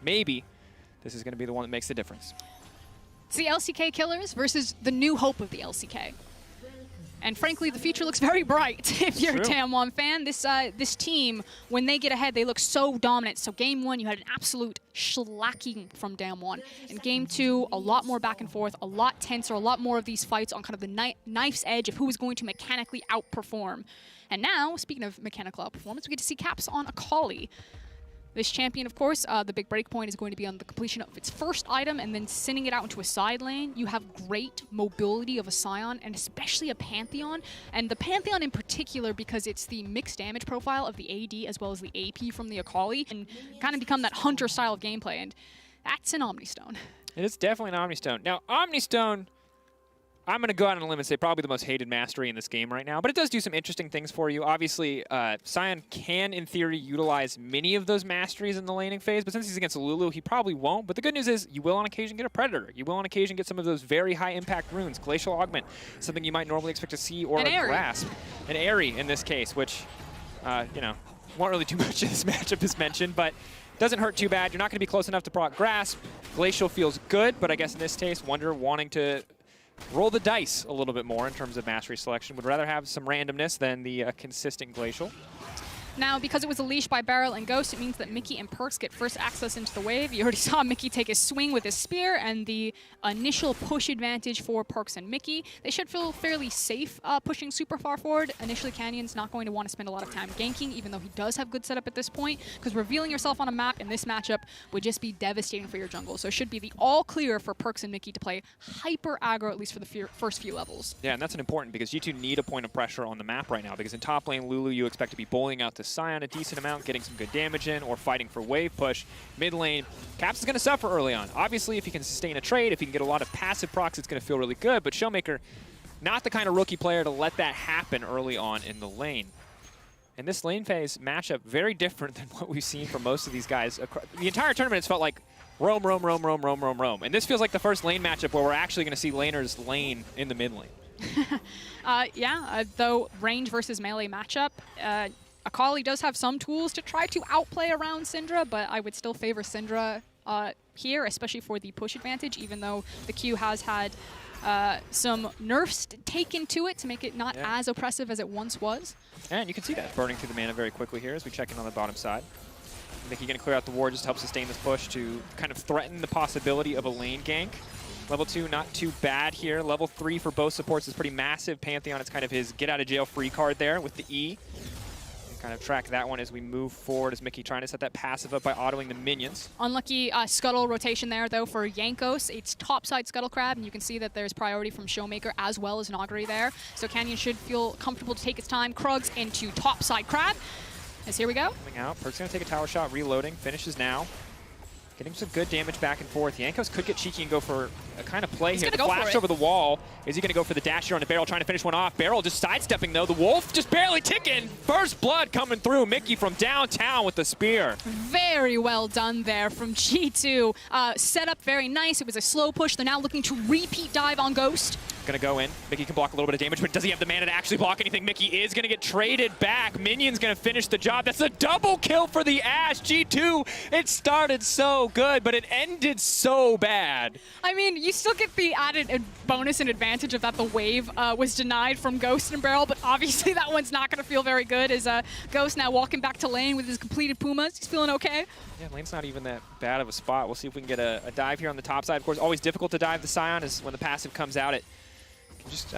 maybe this is going to be the one that makes the difference. It's the LCK killers versus the new hope of the LCK. And frankly, the future looks very bright if you're a damwon fan. This team, when they get ahead, they look so dominant. So game 1, you had an absolute shellacking from damwon. In game 2, a lot more back and forth, a lot tenser, a lot more of these fights on kind of the knife's edge of who is going to mechanically outperform. And now, speaking of mechanical outperformance, we get to see Caps on Akali. This champion, of course, the big break point is going to be on the completion of its first item and then sending it out into a side lane. You have great mobility of a Scion and especially a Pantheon. And the Pantheon in particular because it's the mixed damage profile of the AD as well as the AP from the Akali and kind of become that hunter style of gameplay. And that's an Omnistone. It is definitely an Omnistone. Now, Omnistone, I'm going to go out on a limb and say probably the most hated mastery in this game right now, but it does do some interesting things for you. Obviously, Scion can, in theory, utilize many of those masteries in the laning phase, but since he's against Lulu, he probably won't. But the good news is you will on occasion get a Predator. You will on occasion get some of those very high-impact runes. Glacial Augment, something you might normally expect to see, or a Grasp. An Airy in this case, which, you know, won't really do much in this matchup as mentioned, but doesn't hurt too bad. You're not going to be close enough to proc Grasp. Glacial feels good, but I guess in this case, Wonder wanting to roll the dice a little bit more in terms of mastery selection. Would rather have some randomness than the consistent Glacial. Now, because it was a leash by Beryl and Ghost, it means that Mickey and Perks get first access into the wave. You already saw Mickey take his swing with his spear and the initial push advantage for Perks and Mickey. They should feel fairly safe pushing super far forward. Initially, Canyon's not going to want to spend a lot of time ganking, even though he does have good setup at this point, because revealing yourself on a map in this matchup would just be devastating for your jungle. So it should be the all clear for Perks and Mickey to play hyper aggro, at least for the first few levels. Yeah, and that's an important because G2 need a point of pressure on the map right now, because in top lane, Lulu, you expect to be bowling out the Scion a decent amount, getting some good damage in, or fighting for wave push. Mid lane, Caps is going to suffer early on. Obviously, if he can sustain a trade, if he can get a lot of passive procs, it's going to feel really good, but Showmaker, not the kind of rookie player to let that happen early on in the lane. And this lane phase matchup, very different than what we've seen from most of these guys. The entire tournament, it's felt like roam, roam, roam, roam, roam, roam, roam. And this feels like the first lane matchup where we're actually going to see laners lane in the mid lane. Though range versus melee matchup, Akali does have some tools to try to outplay around Syndra, but I would still favor Syndra here, especially for the push advantage, even though the Q has had some nerfs taken to it to make it not as oppressive as it once was. And you can see that burning through the mana very quickly here as we check in on the bottom side. Mickey going to clear out the ward just to help sustain this push to kind of threaten the possibility of a lane gank. Level 2, not too bad here. Level 3 for both supports is pretty massive. Pantheon, it's kind of his get-out-of-jail-free card there with the E. Kind of track that one as we move forward, as Mickey trying to set that passive up by autoing the minions. Unlucky scuttle rotation there, though, for Jankos. It's topside scuttle crab, and you can see that there's priority from Showmaker as well as Noggery there. So Canyon should feel comfortable to take its time. Krugs into topside crab. As here we go. Coming out. Perk's going to take a tower shot, reloading. Finishes now. Getting some good damage back and forth. Jankos could get cheeky and go for a kind of play here. The flash over the wall. Is he going to go for the dash here on the Beryl, trying to finish one off? Beryl just sidestepping, though. The Wolf just barely ticking. First blood coming through. Mickey from downtown with the spear. Very well done there from G2. Set up very nice. It was a slow push. They're now looking to repeat dive on Ghost. Going to go in. Mickey can block a little bit of damage, but does he have the mana to actually block anything? Mickey is going to get traded back. Minion's going to finish the job. That's a double kill for the Ashe. G2, it started so good, but it ended so bad. I mean, you still get the added bonus and advantage of that the wave was denied from Ghost and Beryl, but obviously that one's not going to feel very good as Ghost now walking back to lane with his completed Pumas. He's feeling okay. Yeah, lane's not even that bad of a spot. We'll see if we can get a dive here on the top side. Of course, always difficult to dive the Scion is when the passive comes out. It just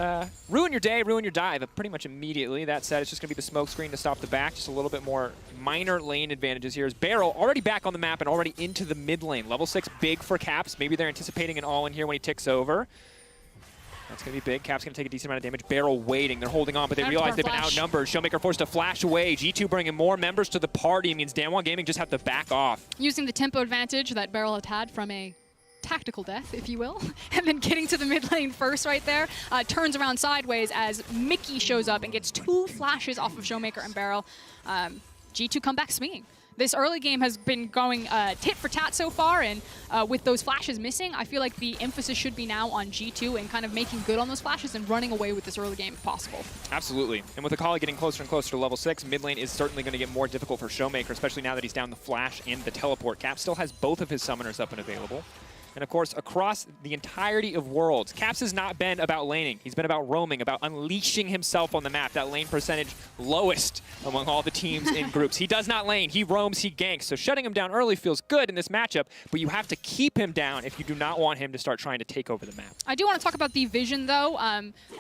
ruin your day, ruin your dive pretty much immediately. That said, it's just going to be the smoke screen to stop the back. Just a little bit more minor lane advantages here. As Beryl already back on the map and already into the mid lane. Level 6 big for Caps. Maybe they're anticipating an all-in here when he ticks over. That's going to be big. Cap's going to take a decent amount of damage. Beryl waiting. They're holding on, but they realize they've been outnumbered. Showmaker forced to flash away. G2 bringing more members to the party. It means damwon Gaming just have to back off. Using the tempo advantage that Beryl had from a tactical death, if you will, and then getting to the mid lane first right there, turns around sideways as Mickey shows up and gets 2 flashes off of Showmaker and Beryl. G2 come back swinging. This early game has been going tit for tat so far, and with those flashes missing, I feel like the emphasis should be now on G2 and kind of making good on those flashes and running away with this early game if possible. Absolutely. And with Akali getting closer and closer to level 6, mid lane is certainly going to get more difficult for Showmaker, especially now that he's down the flash and the teleport. Cap still has both of his summoners up and available. And of course, across the entirety of Worlds, Caps has not been about laning. He's been about roaming, about unleashing himself on the map. That lane percentage lowest among all the teams in groups. He does not lane. He roams, he ganks. So shutting him down early feels good in this matchup, but you have to keep him down if you do not want him to start trying to take over the map. I do want to talk about the vision, though,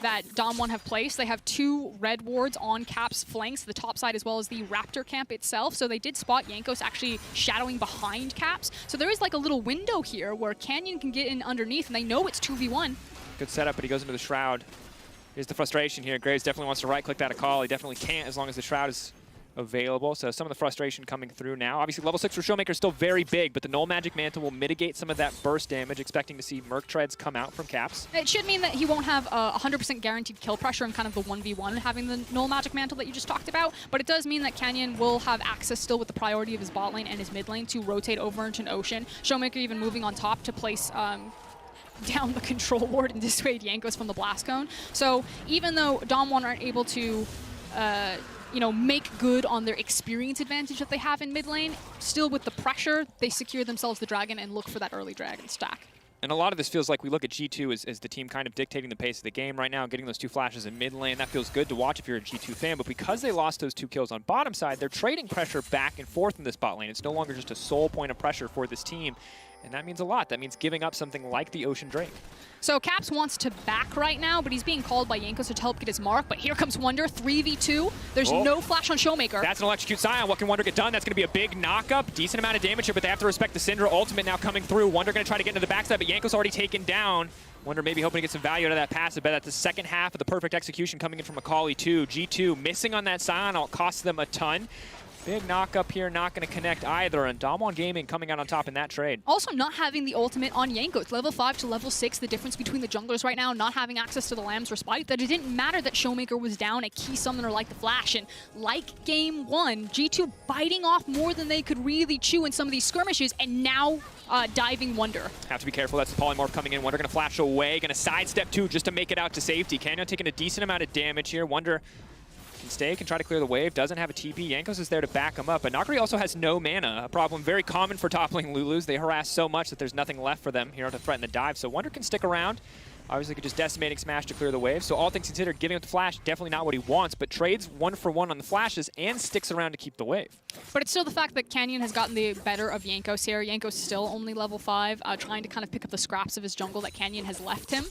that damwon have placed. They have 2 red wards on Cap's flanks, the top side as well as the Raptor camp itself. So they did spot Jankos actually shadowing behind Caps. So there is like a little window here where Canyon can get in underneath, and they know it's 2v1. Good setup, but he goes into the Shroud. Here's the frustration here. Graves definitely wants to right-click that Akali. He definitely can't as long as the Shroud is available. So some of the frustration coming through now. Obviously, level 6 for Showmaker is still very big, but the Null Magic Mantle will mitigate some of that burst damage, expecting to see Merc Treads come out from Caps. It should mean that he won't have 100% guaranteed kill pressure in kind of the 1v1 having the Null Magic Mantle that you just talked about, but it does mean that Canyon will have access still with the priority of his bot lane and his mid lane to rotate over into an Ocean. Showmaker even moving on top to place down the control ward and dissuade Jankos from the blast cone. So even though damwon aren't able to you know, make good on their experience advantage that they have in mid lane, still with the pressure, they secure themselves the dragon and look for that early dragon stack. And a lot of this feels like we look at G2 as the team kind of dictating the pace of the game right now, getting those 2 flashes in mid lane. That feels good to watch if you're a G2 fan, but because they lost those 2 kills on bottom side, they're trading pressure back and forth in this bot lane. It's no longer just a sole point of pressure for this team, and that means a lot. That means giving up something like the Ocean Drake. So Caps wants to back right now, but he's being called by Jankos to help get his mark. But here comes Wonder, 3v2. There's no flash on Showmaker. That's an electrocute Scion. What can Wonder get done? That's going to be a big knock-up. Decent amount of damage here, but they have to respect the Syndra ultimate now coming through. Wonder going to try to get into the backside, but Jankos already taken down. Wonder maybe hoping to get some value out of that passive, but that's the second half of the perfect execution coming in from Akali too. G2 missing on that Scion. It costs them a ton. Big knock up here, not going to connect either, and damwon Gaming coming out on top in that trade. Also not having the ultimate on Jankos. Level 5 to level 6, the difference between the junglers right now, not having access to the Lamb's Respite, that it didn't matter that Showmaker was down a key summoner like the Flash, and like game 1, G2 biting off more than they could really chew in some of these skirmishes, and now diving Wonder. Have to be careful, that's the Polymorph coming in. Wonder going to flash away, going to sidestep too just to make it out to safety. Canyon taking a decent amount of damage here. Wonder can stay, can try to clear the wave, doesn't have a TP. Jankos is there to back him up, but Nagari also has no mana, a problem very common for top lane Lulus. They harass so much that there's nothing left for them here to threaten the dive, so Wonder can stick around. Obviously could just decimating smash to clear the wave, so all things considered, giving up the flash, definitely not what he wants, but trades 1-for-1 on the flashes and sticks around to keep the wave. But it's still the fact that Canyon has gotten the better of Jankos here. Jankos still only level 5, trying to kind of pick up the scraps of his jungle that Canyon has left him.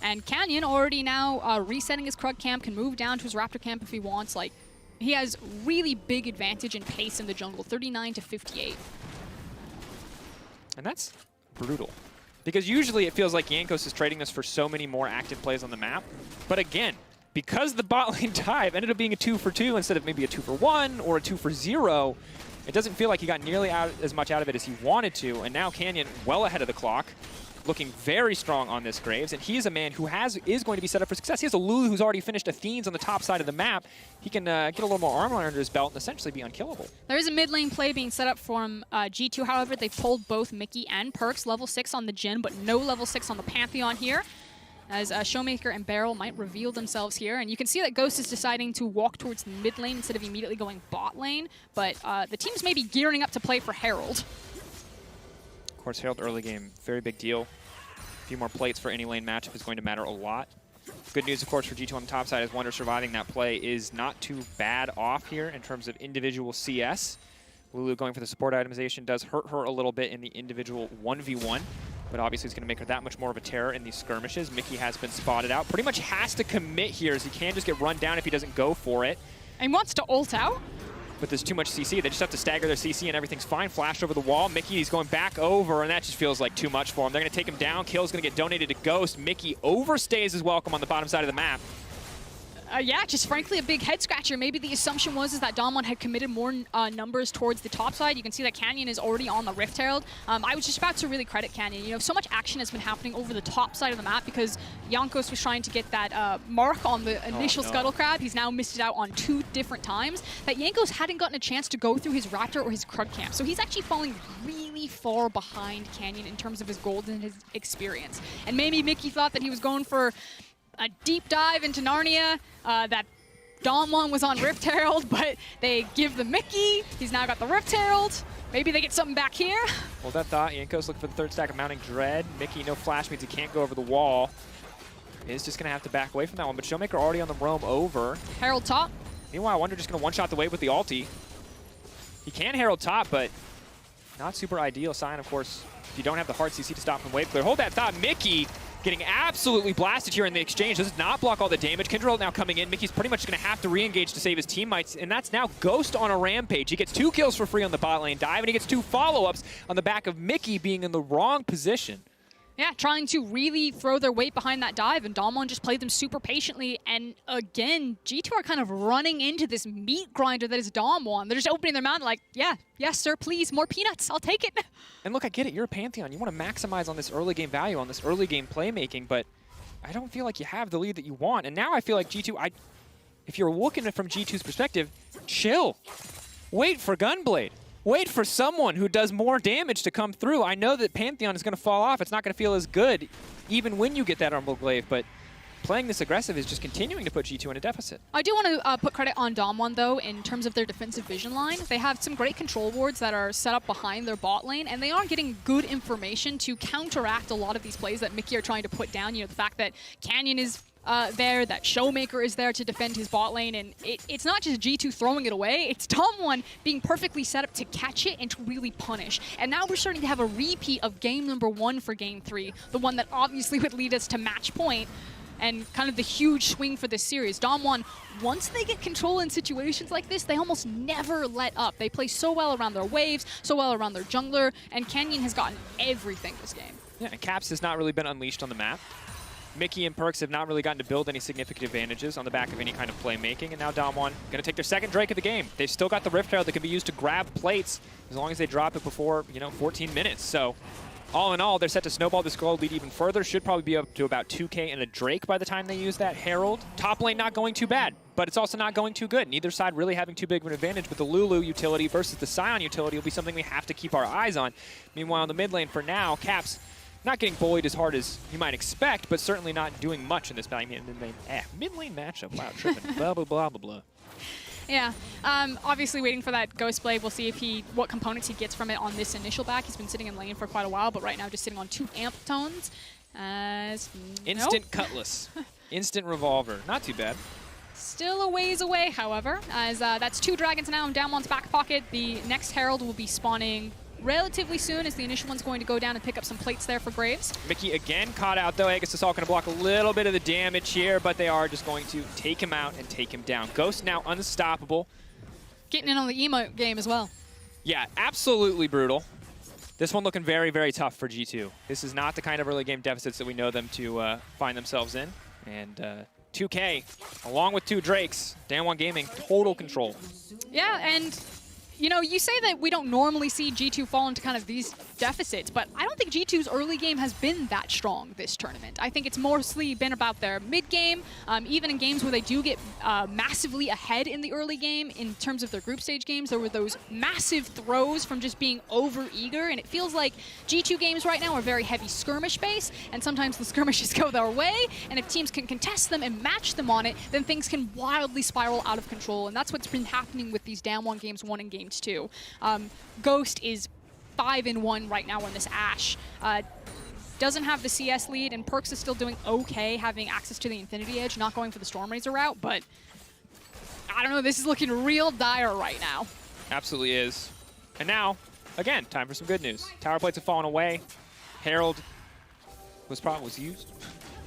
And Canyon already now resetting his Krug camp, can move down to his Raptor camp if he wants. Like, he has really big advantage in pace in the jungle, 39 to 58. And that's brutal. Because usually it feels like Jankos is trading this for so many more active plays on the map. But again, because the bot lane dive ended up being a 2-for-2 instead of maybe a 2-for-1 or a 2-for-0, it doesn't feel like he got nearly as much out of it as he wanted to. And now Canyon well ahead of the clock, looking very strong on this Graves, and he is a man who is going to be set up for success. He has a Lulu who's already finished Athenes on the top side of the map. He can get a little more armor under his belt and essentially be unkillable. There is a mid lane play being set up from G2, however. They pulled both Mickey and Perks, level 6 on the Jhin, but no level 6 on the Pantheon here, as Showmaker and Beryl might reveal themselves here. And you can see that Ghost is deciding to walk towards the mid lane instead of immediately going bot lane, but the team's maybe gearing up to play for Herald. Of course, Herald early game, very big deal. A few more plates for any lane matchup is going to matter a lot. Good news, of course, for G2 on the top side is Wonder surviving that play is not too bad off here in terms of individual CS. Lulu going for the support itemization does hurt her a little bit in the individual 1v1, but obviously it's going to make her that much more of a terror in these skirmishes. Mickey has been spotted out. Pretty much has to commit here, as he can just get run down if he doesn't go for it. And wants to ult out. But there's too much CC. They just have to stagger their CC and everything's fine. Flash over the wall. Mickey's going back over, and that just feels like too much for him. They're going to take him down. Kill's going to get donated to Ghost. Mickey overstays his welcome on the bottom side of the map. Yeah, just frankly a big head scratcher. Maybe the assumption was that damwon had committed more numbers towards the top side. You can see that Canyon is already on the Rift Herald. I was just about to really credit Canyon. You know, so much action has been happening over the top side of the map because Jankos was trying to get that mark on the initial Scuttle Crab. He's now missed it out on 2 different times. That Jankos hadn't gotten a chance to go through his Raptor or his Krug camp. So he's actually falling really far behind Canyon in terms of his gold and his experience. And maybe Mickey thought that he was going for a deep dive into Narnia, that damwon was on Rift Herald, but they give the Mickey. He's now got the Rift Herald. Maybe they get something back here. Hold that thought. Jankos looking for the 3rd stack of Mounting Dread. Mickey, no flash means he can't go over the wall. Is just going to have to back away from that one, but Showmaker already on the roam over. Herald top. Meanwhile, Wonder just going to one-shot the wave with the ulti. He can Herald top, but not super ideal sign, of course, if you don't have the hard CC to stop from wave clear. Hold that thought. Mickey getting absolutely blasted here in the exchange. Does not block all the damage. Kindrel now coming in. Mickey's pretty much going to have to re-engage to save his teammates, and that's now Ghost on a rampage. He gets 2 kills for free on the bot lane dive, and he gets 2 follow-ups on the back of Mickey being in the wrong position. Yeah, trying to really throw their weight behind that dive, and damwon just played them super patiently. And again, G2 are kind of running into this meat grinder that is damwon. They're just opening their mouth like, yeah, yes, sir, please, more peanuts, I'll take it. And look, I get it, you're a Pantheon. You want to maximize on this early game value, on this early game playmaking, but I don't feel like you have the lead that you want. And now I feel like G2, if you're looking at it from G2's perspective, chill. Wait for Gunblade. Wait for someone who does more damage to come through. I know that Pantheon is going to fall off. It's not going to feel as good even when you get that Umbral Glaive, but playing this aggressive is just continuing to put G2 in a deficit. I do want to put credit on damwon, though, in terms of their defensive vision line. They have some great control wards that are set up behind their bot lane, and they are getting good information to counteract a lot of these plays that Mickey are trying to put down. You know, the fact that Canyon is there, that Showmaker is there to defend his bot lane, and it's not just G2 throwing it away, it's damwon being perfectly set up to catch it and to really punish. And now we're starting to have a repeat of game number 1 for game 3, the one that obviously would lead us to match point, and kind of the huge swing for this series. damwon, once they get control in situations like this, they almost never let up. They play so well around their waves, so well around their jungler, and Canyon has gotten everything this game. Yeah, and Caps has not really been unleashed on the map. Mickey and Perks have not really gotten to build any significant advantages on the back of any kind of playmaking, and now damwon going to take their 2nd Drake of the game. They've still got the Rift Herald that can be used to grab plates as long as they drop it before, 14 minutes. So all in all, they're set to snowball this gold lead even further. Should probably be up to about 2K and a Drake by the time they use that Herald. Top lane not going too bad, but it's also not going too good. Neither side really having too big of an advantage, but the Lulu utility versus the Sion utility will be something we have to keep our eyes on. Meanwhile, in the mid lane for now, Caps not getting bullied as hard as you might expect, but certainly not doing much in this mid-lane matchup. Wow, tripping. blah, blah, blah, blah, blah. Yeah, obviously waiting for that Ghost Blade. We'll see if what components he gets from it on this initial back. He's been sitting in lane for quite a while, but right now just sitting on 2 amp tones. Instant Cutlass. Instant Revolver. Not too bad. Still a ways away, however, as that's 2 dragons now in damwon's back pocket. The next Herald will be spawning relatively soon, as the initial one's going to go down and pick up some plates there for Graves. Mickey again caught out, though. Aegis is all going to block a little bit of the damage here, but they are just going to take him out and take him down. Ghost now unstoppable. Getting in on the emote game as well. Yeah, absolutely brutal. This one looking very, very tough for G2. This is not the kind of early game deficits that we know them to find themselves in. And 2K, along with 2 Drakes, damwon Gaming, total control. Yeah, and you know, you say that we don't normally see G2 fall into kind of these deficits, but I don't think G2's early game has been that strong this tournament. I think it's mostly been about their mid game, even in games where they do get massively ahead in the early game. In terms of their group stage games, there were those massive throws from just being over-eager, and it feels like G2 games right now are very heavy skirmish base, and sometimes the skirmishes go their way, and if teams can contest them and match them on it, then things can wildly spiral out of control, and that's what's been happening with these damwon games 1 and games 2. Ghost is 5-1 right now on this Ashe. Doesn't have the CS lead, and Perks is still doing okay, having access to the Infinity Edge, not going for the Stormrazor route, but I don't know, this is looking real dire right now. Absolutely is. And now, again, time for some good news. Tower plates have fallen away. Herald was used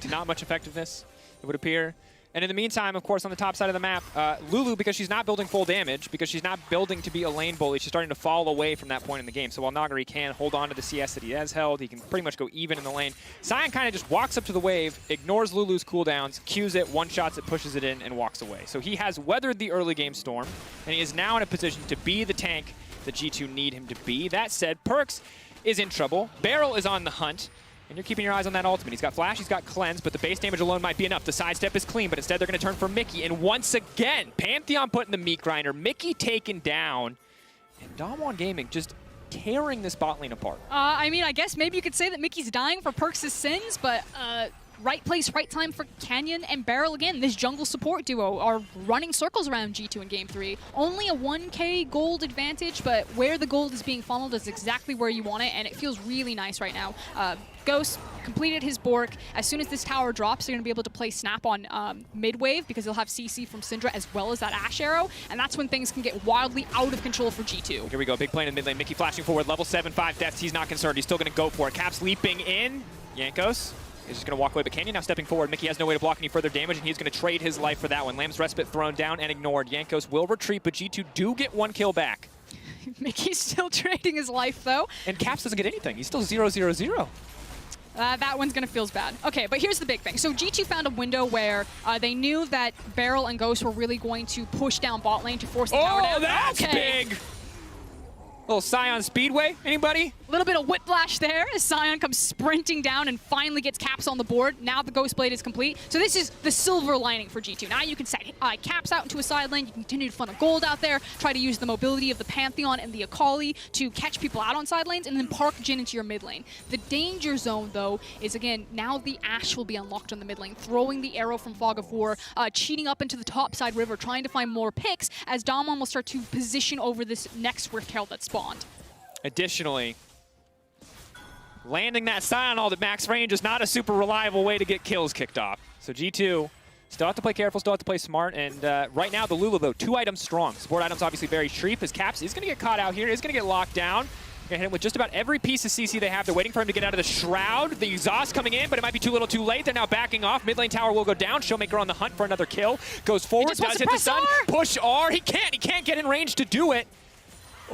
to not much effectiveness, it would appear. And in the meantime, of course, on the top side of the map, Lulu, because she's not building full damage, because she's not building to be a lane bully, she's starting to fall away from that point in the game. So while Nagari can hold on to the CS that he has held, he can pretty much go even in the lane. Sion kind of just walks up to the wave, ignores Lulu's cooldowns, Qs it, one-shots it, pushes it in, and walks away. So he has weathered the early game storm, and he is now in a position to be the tank that G2 need him to be. That said, Perkz is in trouble. Beryl is on the hunt. And you're keeping your eyes on that ultimate. He's got Flash, he's got Cleanse, but the base damage alone might be enough. The sidestep is clean, but instead they're going to turn for Mickey. And once again, Pantheon put in the meat grinder, Mickey taken down, and damwon Gaming just tearing this bot lane apart. I mean, I guess maybe you could say that Mickey's dying for Perkz' sins, but right place, right time for Canyon and Beryl again. This jungle support duo are running circles around G2 in Game 3. Only a 1k gold advantage, but where the gold is being funneled is exactly where you want it, and it feels really nice right now. Ghost completed his Bork. As soon as this tower drops, they're going to be able to play Snap on mid-wave because they'll have CC from Syndra as well as that Ashe Arrow, and that's when things can get wildly out of control for G2. Here we go, big play in the mid lane. Mickey flashing forward, level 7, 5 deaths. He's not concerned. He's still going to go for it. Caps leaping in. Jankos is just going to walk away, but Canyon now stepping forward. Mickey has no way to block any further damage, and he's going to trade his life for that one. Lamb's Respite thrown down and ignored. Jankos will retreat, but G2 do get one kill back. Mickey's still trading his life, though. And Caps doesn't get anything. He's still 0-0-0. That one's going to feel bad. Okay, but here's the big thing. So G2 found a window where they knew that Beryl and Ghost were really going to push down bot lane to force the tower down. Oh, that's big! Little Sion Speedway, anybody? A little bit of whiplash there as Sion comes sprinting down and finally gets Caps on the board. Now the Ghost Blade is complete. So this is the silver lining for G2. Now you can set Caps out into a side lane. You can continue to funnel gold out there, try to use the mobility of the Pantheon and the Akali to catch people out on side lanes, and then park Jhin into your mid lane. The danger zone, though, is, again, now the Ashe will be unlocked on the mid lane, throwing the arrow from Fog of War, cheating up into the top side river, trying to find more picks as damwon will start to position over this next Rift Herald that spawned. Additionally, landing that Sion ult at max range is not a super reliable way to get kills kicked off. So G2 still have to play careful, still have to play smart, and right now the Lulu, though, 2 items strong. Support items obviously very cheap, as Caps is going to get caught out here, is going to get locked down. Going to hit him with just about every piece of CC they have. They're waiting for him to get out of the Shroud. The exhaust coming in, but it might be too little too late. They're now backing off. Mid lane tower will go down. Showmaker on the hunt for another kill. Goes forward, does hit the sun. Push R. He can't get in range to do it.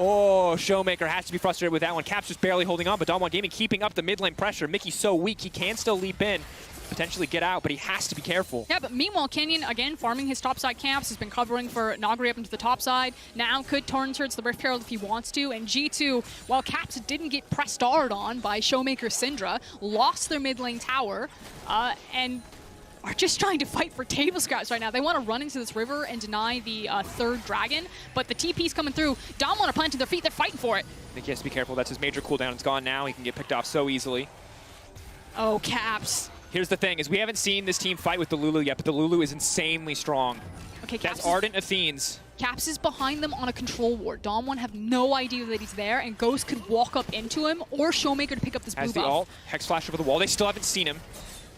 Oh, Showmaker has to be frustrated with that one. Caps just barely holding on, but damwon Gaming keeping up the mid lane pressure. Mickey's so weak, he can still leap in, potentially get out, but he has to be careful. Yeah, but meanwhile, Canyon, again, farming his topside camps, has been covering for Nagari up into the top side. Now could turn towards the Rift Herald if he wants to, and G2, while Caps didn't get pressed hard on by Showmaker Syndra, lost their mid lane tower, and are just trying to fight for table scraps right now. They want to run into this river and deny the third dragon, but the TP's coming through. damwon are planting their feet. They're fighting for it. Mickey has to be careful. That's his major cooldown. It's gone now. He can get picked off so easily. Oh, Caps. Here's the thing, is we haven't seen this team fight with the Lulu yet, but the Lulu is insanely strong. Okay, Caps. That's Ardent Athenes. Caps is behind them on a control ward. damwon have no idea that he's there, and Ghost could walk up into him, or Showmaker to pick up this blue buff. Has the ult, Hex Flash over the wall. They still haven't seen him.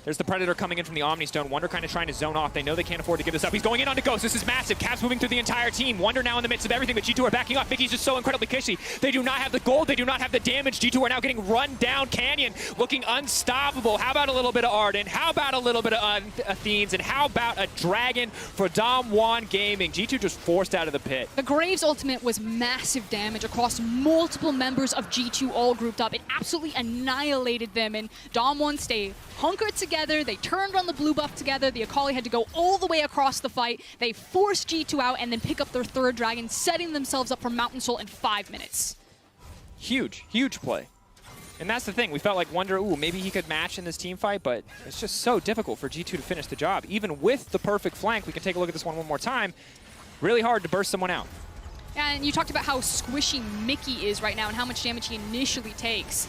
There's the Predator coming in from the Omni Stone. Wonder kind of trying to zone off. They know they can't afford to give this up. He's going in onto Ghost. This is massive. Caps moving through the entire team. Wonder now in the midst of everything, but G2 are backing off. Mickey's just so incredibly kishy. They do not have the gold. They do not have the damage. G2 are now getting run down. Canyon looking unstoppable. How about a little bit of Ardent? How about a little bit of Athenes? And how about a Dragon for damwon Gaming? G2 just forced out of the pit. The Graves ultimate was massive damage across multiple members of G2 all grouped up. It absolutely annihilated them, and damwon stay hunkered together. They turned on the blue buff together. The Akali had to go all the way across the fight. They forced G2 out and then pick up their third dragon, setting themselves up for Mountain Soul in 5 minutes. Huge, huge play. And that's the thing. We felt like Wonder, ooh, maybe he could match in this team fight, but it's just so difficult for G2 to finish the job. Even with the perfect flank, we can take a look at this one more time. Really hard to burst someone out. And you talked about how squishy Mickey is right now and how much damage he initially takes.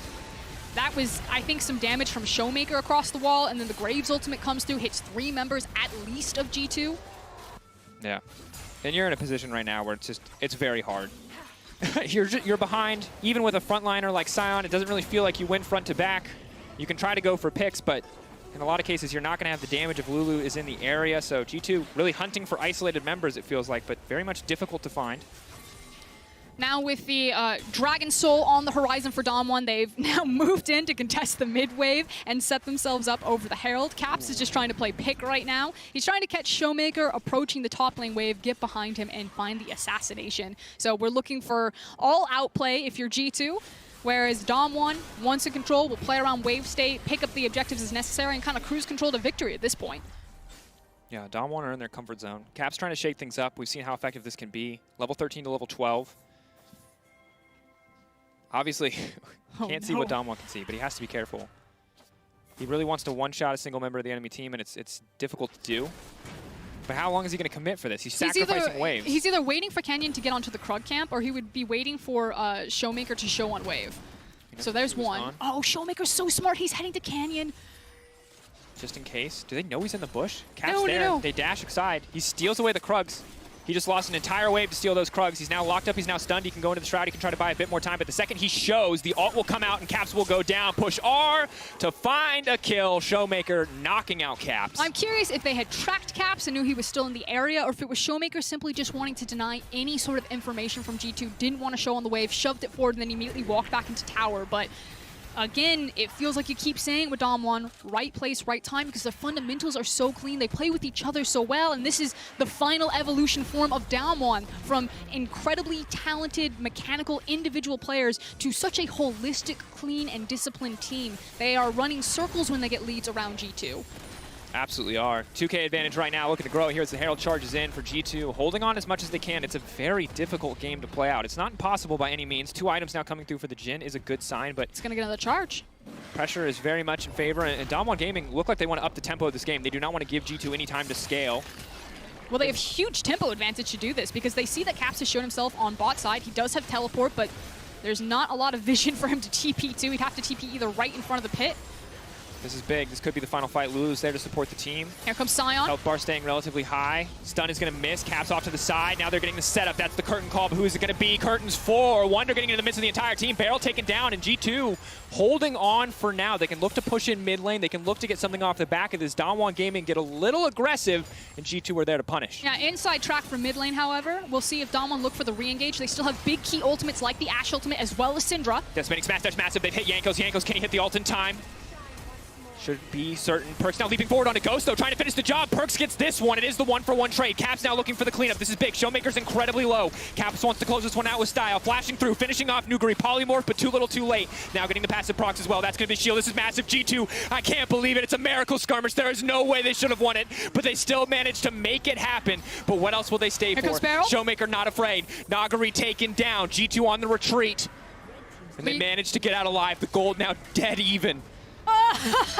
That was, I think, some damage from Showmaker across the wall, and then the Graves ultimate comes through, hits 3 members at least of G2. Yeah. And you're in a position right now where it's very hard. you're behind, even with a frontliner like Sion. It doesn't really feel like you win front to back. You can try to go for picks, but in a lot of cases, you're not going to have the damage if Lulu is in the area. So G2 really hunting for isolated members, it feels like, but very much difficult to find. Now with the Dragon Soul on the horizon for damwon, they've now moved in to contest the mid wave and set themselves up over the Herald. Caps is just trying to play pick right now. He's trying to catch Showmaker approaching the top lane wave, get behind him, and find the assassination. So we're looking for all outplay if you're G2. Whereas damwon, once in control, will play around wave state, pick up the objectives as necessary, and kind of cruise control to victory at this point. Yeah, damwon are in their comfort zone. Cap's trying to shake things up. We've seen how effective this can be. Level 13 to level 12. Obviously, can't see what damwon can see, but he has to be careful. He really wants to one-shot a single member of the enemy team, and it's difficult to do. But how long is he going to commit for this? He's sacrificing waves. He's either waiting for Canyon to get onto the Krug camp, or he would be waiting for Showmaker to show on wave. So there's one. Oh, Showmaker's so smart. He's heading to Canyon. Just in case. Do they know he's in the bush? Cap's No. there. They dash aside. He steals away the Krugs. He just lost an entire wave to steal those Krugs. He's now locked up. He's now stunned. He can go into the Shroud. He can try to buy a bit more time. But the second he shows, the ult will come out and Caps will go down. Push R to find a kill. Showmaker knocking out Caps. I'm curious if they had tracked Caps and knew he was still in the area, or if it was Showmaker simply just wanting to deny any sort of information from G2, didn't want to show on the wave, shoved it forward, and then immediately walked back into tower. But again, it feels like you keep saying with damwon, right place, right time, because their fundamentals are so clean. They play with each other so well, and this is the final evolution form of damwon, from incredibly talented, mechanical, individual players to such a holistic, clean, and disciplined team. They are running circles when they get leads around G2. Absolutely are. 2K advantage right now, looking to grow here as the Herald charges in for G2, holding on as much as they can. It's a very difficult game to play out. It's not impossible by any means. 2 items now coming through for the Jhin is a good sign, but it's going to get another charge. Pressure is very much in favor, and damwon Gaming look like they want to up the tempo of this game. They do not want to give G2 any time to scale. Well, they have huge tempo advantage to do this because they see that Caps has shown himself on bot side. He does have teleport, but there's not a lot of vision for him to TP to. He'd have to TP either right in front of the pit. This is big. This could be the final fight. Lulu's there to support the team. Here comes Sion. Health bar staying relatively high. Stun is going to miss. Caps off to the side. Now they're getting the setup. That's the curtain call, but who is it going to be? Curtains 4. Wonder getting into the midst of the entire team. Barrel taken down, and G2 holding on for now. They can look to push in mid lane. They can look to get something off the back of this. damwon Gaming get a little aggressive, and G2 are there to punish. Yeah, inside track for mid lane, however. We'll see if damwon look for the re-engage. They still have big key ultimates like the Ashe ultimate as well as Syndra. Deathspinning smash dash massive. They've hit Jankos. Jankos, can he hit the ult in time? Should be certain. Perks now leaping forward onto Ghost, though, trying to finish the job. Perks gets this one. It is the 1-for-1 trade. Caps now looking for the cleanup. This is big. Showmaker's incredibly low. Caps wants to close this one out with style. Flashing through, finishing off Nuguri. Polymorph, but too little too late. Now getting the passive procs as well. That's going to be shield. This is massive. G2, I can't believe it. It's a miracle skirmish. There is no way they should have won it, but they still managed to make it happen. But what else will they stay for? Showmaker not afraid. Nuguri taken down. G2 on the retreat. And they managed to get out alive. The gold now dead even.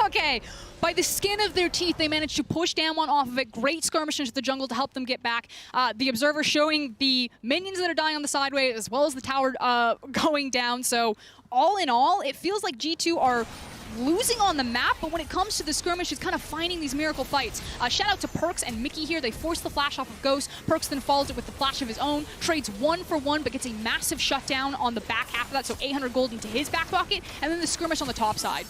Okay. By the skin of their teeth, they managed to push damwon off of it. Great skirmish into the jungle to help them get back. The Observer showing the minions that are dying on the sideway as well as the tower going down. So all in all, it feels like G2 are losing on the map, but when it comes to the skirmish, it's kind of finding these miracle fights. Shout out to Perks and Mickey here. They forced the flash off of Ghost. Perks then follows it with the flash of his own. Trades 1-for-1, but gets a massive shutdown on the back half of that, so 800 gold into his back pocket, and then the skirmish on the top side.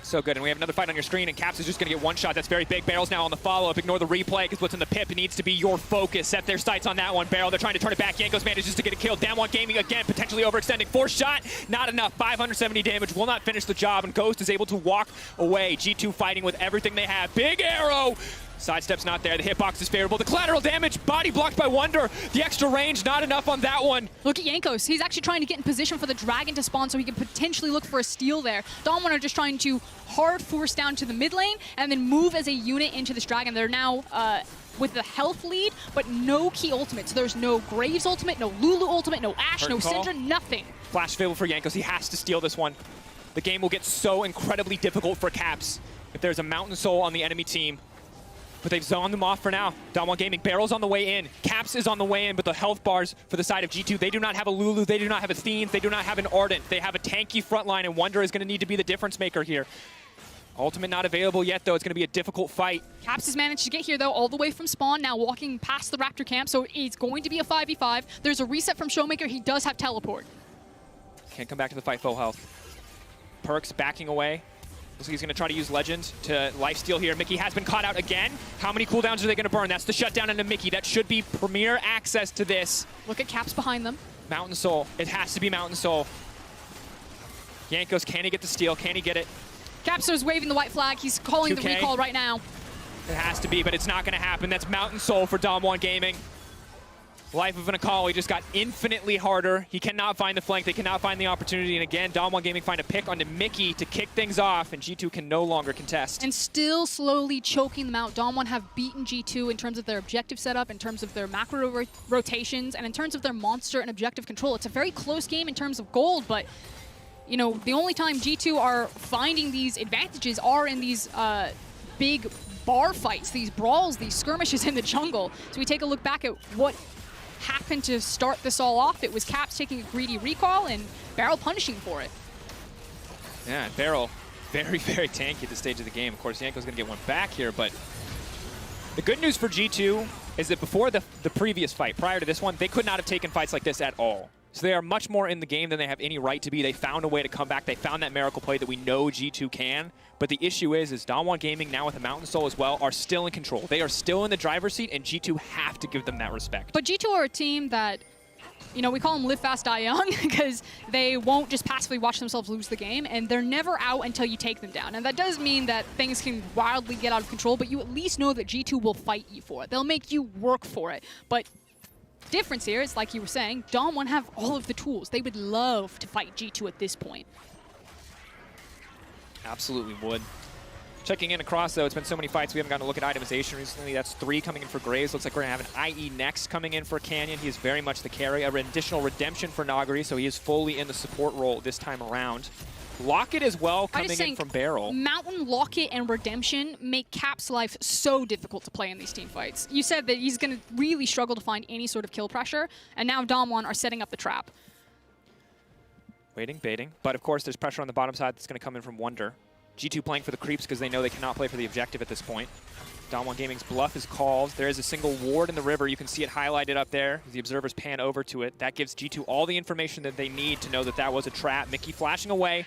So good, and we have another fight on your screen, and Caps is just going to get one shot. That's very big. Barrel's now on the follow-up. Ignore the replay, because what's in the pip needs to be your focus. Set their sights on that one. Barrel, they're trying to turn it back. Jankos manages to get a kill. damwon Gaming again, potentially overextending. 4th shot, not enough. 570 damage, will not finish the job, and Ghost is able to walk away. G2 fighting with everything they have. Big arrow! Sidestep's not there. The hitbox is favorable. The collateral damage, body blocked by Wonder. The extra range, not enough on that one. Look at Jankos. He's actually trying to get in position for the dragon to spawn so he can potentially look for a steal there. damwon are just trying to hard force down to the mid lane and then move as a unit into this dragon. They're now with the health lead, but no key ultimate. So there's no Graves ultimate, no Lulu ultimate, no Ashe, no Syndra, nothing. Flash favorable for Jankos. He has to steal this one. The game will get so incredibly difficult for Caps if there's a Mountain Soul on the enemy team. But they've zoned them off for now. damwon Gaming, Barrel's on the way in. Caps is on the way in, but the health bars for the side of G2, they do not have a Lulu, they do not have a Theens, they do not have an Ardent. They have a tanky front line, and Wonder is going to need to be the difference maker here. Ultimate not available yet, though. It's going to be a difficult fight. Caps has managed to get here, though, all the way from spawn, now walking past the Raptor camp, so it's going to be a 5v5. There's a reset from Showmaker. He does have teleport. Can't come back to the fight full health. Perks backing away. Looks like he's going to try to use Legend to lifesteal here. Mickey has been caught out again. How many cooldowns are they going to burn? That's the shutdown into Mickey. That should be premier access to this. Look at Caps behind them. Mountain Soul. It has to be Mountain Soul. Jankos, can he get the steal? Can he get it? Capster's waving the white flag. He's calling 2K. the recall right now. It has to be, but it's not going to happen. That's Mountain Soul for damwon Gaming. Life of an Akali just got infinitely harder. He cannot find the flank. They cannot find the opportunity. And again, damwon Gaming find a pick onto Mickey to kick things off, and G2 can no longer contest. And still slowly choking them out. damwon have beaten G2 in terms of their objective setup, in terms of their macro rotations, and in terms of their monster and objective control. It's a very close game in terms of gold, but you know, the only time G2 are finding these advantages are in these big bar fights, these brawls, these skirmishes in the jungle. So we take a look back at what happened to start this all off. It was Caps taking a greedy recall and Barrel punishing for it. Yeah, and Barrel very, very tanky at this stage of the game. Of course, Yanko's going to get one back here, but the good news for G2 is that before the previous fight, prior to this one, they could not have taken fights like this at all. So they are much more in the game than they have any right to be. They found a way to come back. They found that miracle play that we know G2 can. But the issue is damwon Gaming, now with the Mountain Soul as well, are still in control. They are still in the driver's seat, and G2 have to give them that respect. But G2 are a team that, you know, we call them live fast, die young, because they won't just passively watch themselves lose the game, and they're never out until you take them down. And that does mean that things can wildly get out of control, but you at least know that G2 will fight you for it. They'll make you work for it. But difference here is, like you were saying, damwon have all of the tools. They would love to fight G2 at this point. Absolutely would. Checking in across, though, it's been so many fights, we haven't gotten to look at itemization recently. That's 3 coming in for Graves. Looks like we're going to have an IE next coming in for Canyon. He is very much the carry. An additional redemption for Nagari, so he is fully in the support role this time around. Locket as well coming in from Barrel. Mountain, Locket, and Redemption make Cap's life so difficult to play in these team fights. You said that he's going to really struggle to find any sort of kill pressure, and now damwon are setting up the trap. Waiting, baiting. But of course, there's pressure on the bottom side that's going to come in from Wonder. G2 playing for the creeps because they know they cannot play for the objective at this point. damwon Gaming's bluff is called. There is a single ward in the river. You can see it highlighted up there as the observers pan over to it. That gives G2 all the information that they need to know that that was a trap. Mickey flashing away.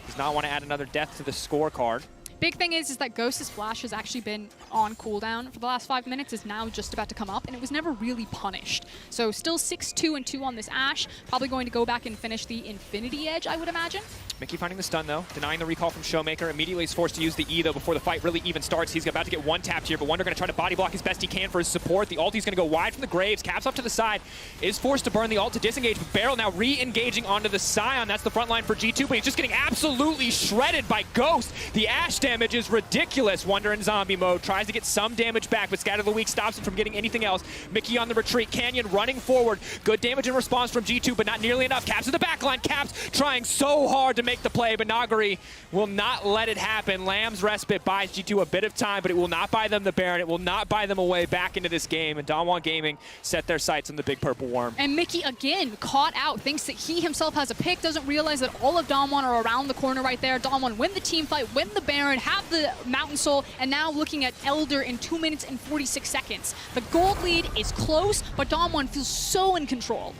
Does not want to add another death to the scorecard. Big thing is that Ghost's flash has actually been on cooldown for the last 5 minutes, is now just about to come up, and it was never really punished. So still 6-2-2 on this Ashe. Probably going to go back and finish the Infinity Edge, I would imagine. Mickey finding the stun, though. Denying the recall from Showmaker. Immediately is forced to use the E, though, before the fight really even starts. He's about to get one tapped here, but Wonder going to try to body block as best he can for his support. The ulti's going to go wide from the Graves. Caps up to the side. Is forced to burn the ult to disengage, but Barrel now re-engaging onto the Scion. That's the front line for G2, but he's just getting absolutely shredded by Ghost. The Ashe damage is ridiculous. Wonder in zombie mode. Tries to get some damage back, but Scatter the Weak stops him from getting anything else. Mickey on the retreat. Canyon running forward. Good damage in response from G2, but not nearly enough. Caps to the backline. Caps trying so hard to make the play, but Nagari will not let it happen. Lamb's respite buys G2 a bit of time, but it will not buy them the Baron. It will not buy them a way back into this game, and damwon Gaming set their sights on the big purple worm. And Mickey, again, caught out. Thinks that he himself has a pick. Doesn't realize that all of damwon are around the corner right there. damwon win the team fight, win the Baron, have the Mountain Soul, and now looking at Elder in 2 minutes and 46 seconds. The gold lead is close, but damwon feels so in control.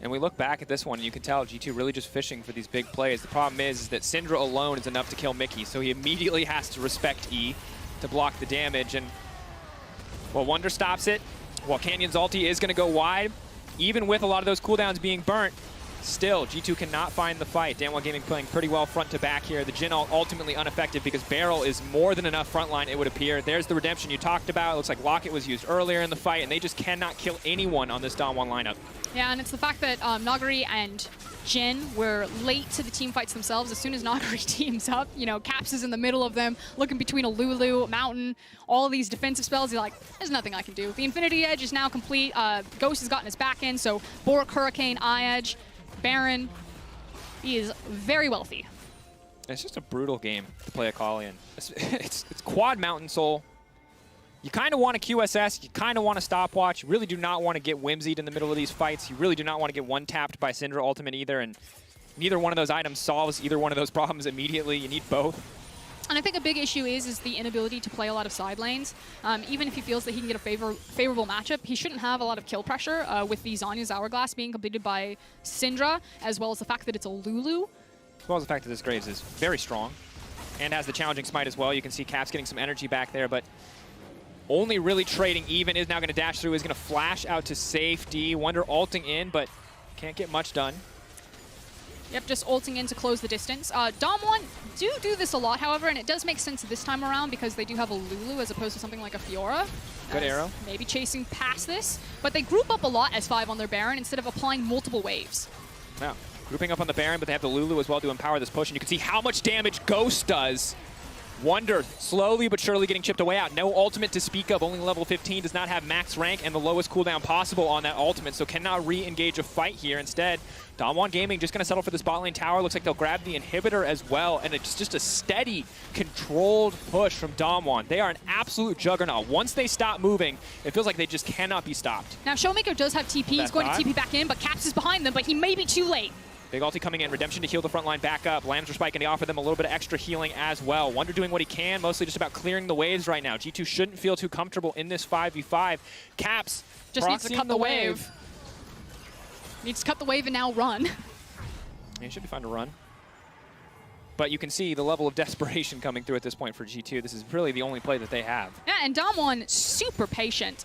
And we look back at this one, and you can tell G2 really just fishing for these big plays. The problem is that Syndra alone is enough to kill Mickey, so he immediately has to respect E to block the damage. And well, Wonder stops it. While Canyon's ulti is going to go wide, even with a lot of those cooldowns being burnt, still, G2 cannot find the fight. damwon Gaming playing pretty well front to back here. The Jhin ult ultimately unaffected because Barrel is more than enough frontline, it would appear. There's the redemption you talked about. It looks like Locket was used earlier in the fight, and they just cannot kill anyone on this damwon lineup. Yeah, and it's the fact that Nagari and Jhin were late to the team fights themselves. As soon as Nagari teams up, you know, Caps is in the middle of them, looking between a Lulu, Mountain, all of these defensive spells. He's like, there's nothing I can do. The Infinity Edge is now complete. Ghost has gotten his back in, so Bork, Hurricane, Eye Edge, Baron, he is very wealthy. It's just a brutal game to play Akali in. It's quad Mountain Soul. You kind of want a QSS, you kind of want a stopwatch. You really do not want to get whimsied in the middle of these fights. You really do not want to get one-tapped by Syndra ultimate either, and neither one of those items solves either one of those problems immediately. You need both. And I think a big issue is the inability to play a lot of side lanes. Even if he feels that he can get a favorable matchup, he shouldn't have a lot of kill pressure with the Zhonya's Hourglass being completed by Syndra, as well as the fact that it's a Lulu. As well as the fact that this Graves is very strong and has the challenging smite as well. You can see Caps getting some energy back there, but only really trading even. Is now going to dash through, is going to flash out to safety. Wonder ulting in, but can't get much done. Yep, just ulting in to close the distance. damwon do this a lot, however, and it does make sense this time around because they do have a Lulu as opposed to something like a Fiora. Good arrow. Maybe chasing past this, but they group up a lot as 5 on their Baron instead of applying multiple waves. Now, grouping up on the Baron, but they have the Lulu as well to empower this push, and you can see how much damage Ghost does. Wonder slowly but surely getting chipped away out. No ultimate to speak of, only level 15, does not have max rank and the lowest cooldown possible on that ultimate, so cannot re-engage a fight here. Instead, damwon Gaming just going to settle for this bot lane tower. Looks like they'll grab the inhibitor as well, and it's just a steady, controlled push from damwon. They are an absolute juggernaut. Once they stop moving, it feels like they just cannot be stopped. Now, Showmaker does have TP. He's going to TP back in, but Caps is behind them, but he may be too late. Big ulti coming in, Redemption to heal the front line back up. Lambs are spiking to offer them a little bit of extra healing as well. Wonder doing what he can, mostly just about clearing the waves right now. G2 shouldn't feel too comfortable in this 5v5. Caps just needs to cut the wave. Needs to cut the wave and now run. Yeah, he should be fine to run. But you can see the level of desperation coming through at this point for G2. This is really the only play that they have. Yeah, and damwon, super patient.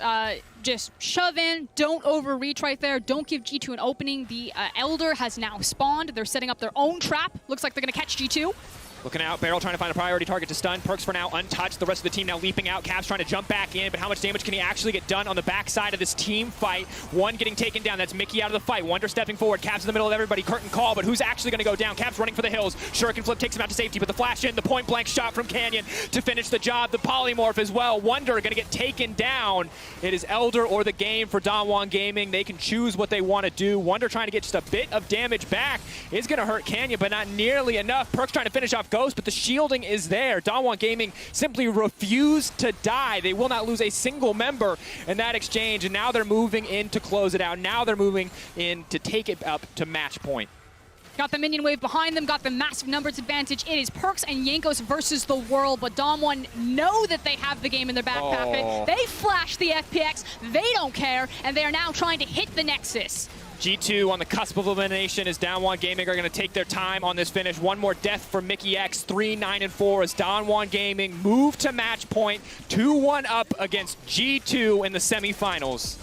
Just shove in, don't overreach right there, don't give G2 an opening. The Elder has now spawned. They're setting up their own trap. Looks like they're going to catch G2. Looking out, Barrel trying to find a priority target to stun. Perks for now untouched. The rest of the team now leaping out. Caps trying to jump back in, but how much damage can he actually get done on the backside of this team fight? One getting taken down. That's Mickey out of the fight. Wonder stepping forward. Caps in the middle of everybody. Curtain call, but who's actually going to go down? Caps running for the hills. Shuriken flip takes him out to safety, but the flash in, the point blank shot from Canyon to finish the job. The polymorph as well. Wonder going to get taken down. It is Elder or the game for damwon Gaming. They can choose what they want to do. Wonder trying to get just a bit of damage back is going to hurt Canyon, but not nearly enough. Perks trying to finish off Ghost, but the shield is there. damwon Gaming simply refused to die. They will not lose a single member in that exchange, and now they're moving in to close it out. Now they're moving in to take it up to match point. Got the minion wave behind them, got the massive numbers advantage. It is Perks and Jankos versus the world, but damwon know that they have the game in their back pocket. They flash the FPX, they don't care, and they are now trying to hit the Nexus. G2 on the cusp of elimination as damwon Gaming are going to take their time on this finish. One more death for Mickey X, 3-9-4 as damwon Gaming move to match point, 2-1 up against G2 in the semifinals.